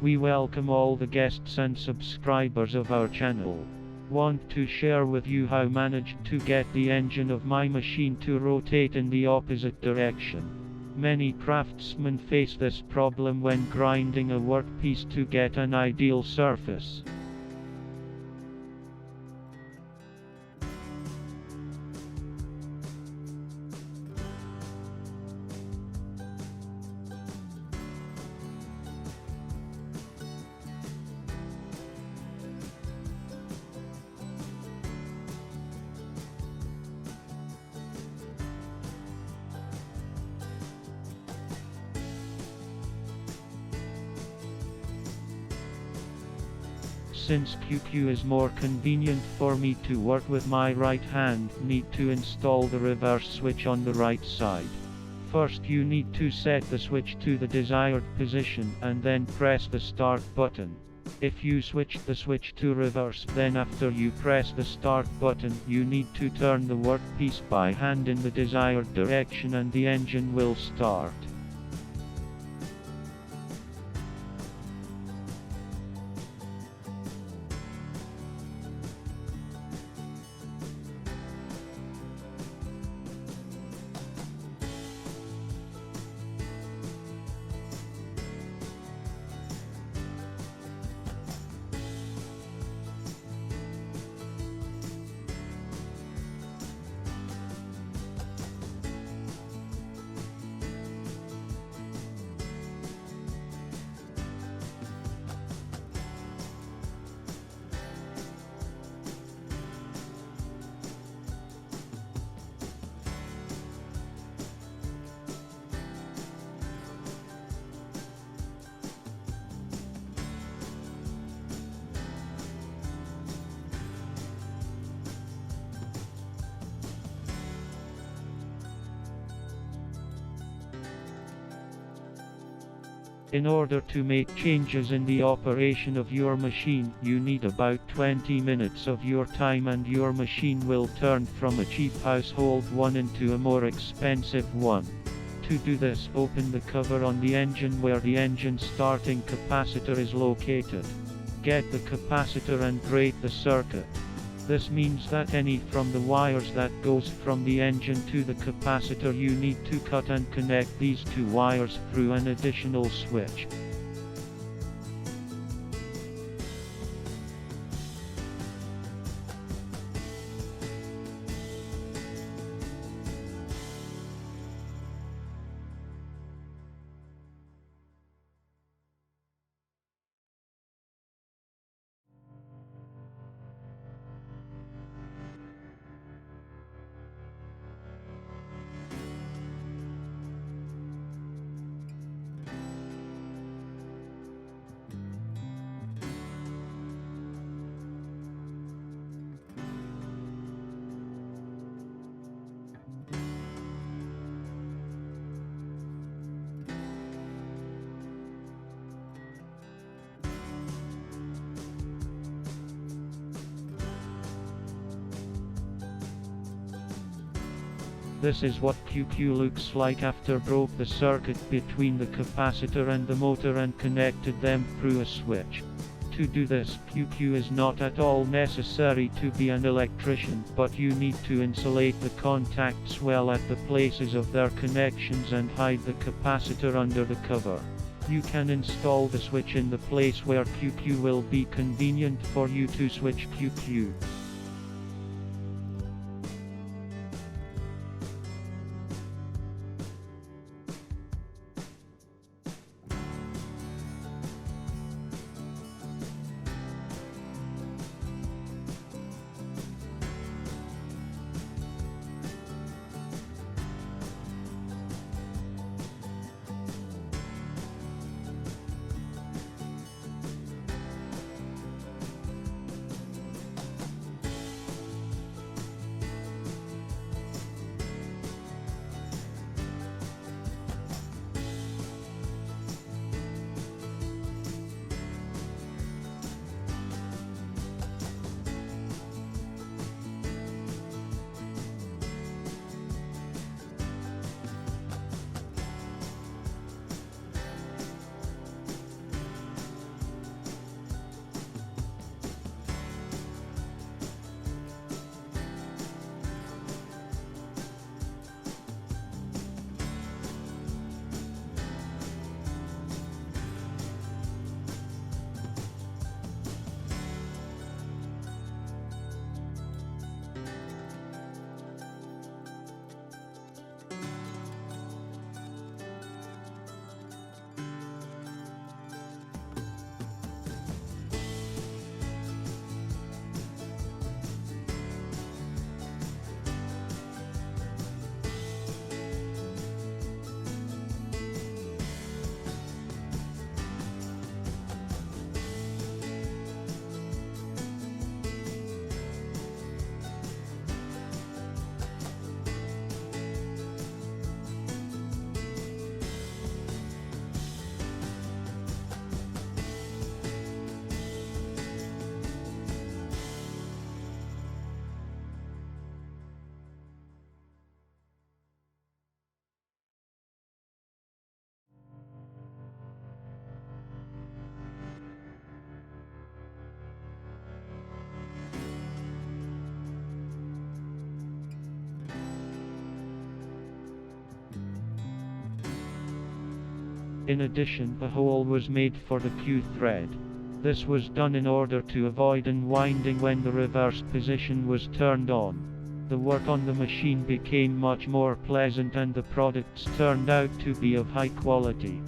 We welcome all the guests and subscribers of our channel. Want to share with you how managed to get the engine of my machine to rotate in the opposite direction. Many craftsmen face this problem when grinding a workpiece to get an ideal surface. Since QQ is more convenient for me to work with my right hand, need to install the reverse switch on the right side. First you need to set the switch to the desired position and then press the start button. If you switch the switch to reverse, then after you press the start button, you need to turn the workpiece by hand in the desired direction and the engine will start. In order to make changes in the operation of your machine, you need about 20 minutes of your time and your machine will turn from a cheap household one into a more expensive one. To do this, open the cover on the engine where the engine starting capacitor is located. Get the capacitor and grate the circuit. This means that any from the wires that goes from the engine to the capacitor you need to cut and connect these two wires through an additional switch. This is what QQ looks like after broke the circuit between the capacitor and the motor and connected them through a switch. To do this, QQ is not at all necessary to be an electrician, but you need to insulate the contacts well at the places of their connections and hide the capacitor under the cover. You can install the switch in the place where QQ will be convenient for you to switch QQ. In addition, a hole was made for the Q thread. This was done in order to avoid unwinding when the reverse position was turned on. The work on the machine became much more pleasant and the products turned out to be of high quality.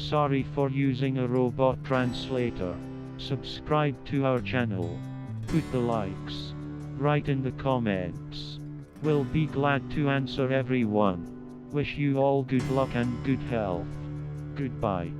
Sorry for using a robot translator. Subscribe to our channel. Put the likes. Write in the comments. We'll be glad to answer everyone. Wish you all good luck and good health. Goodbye.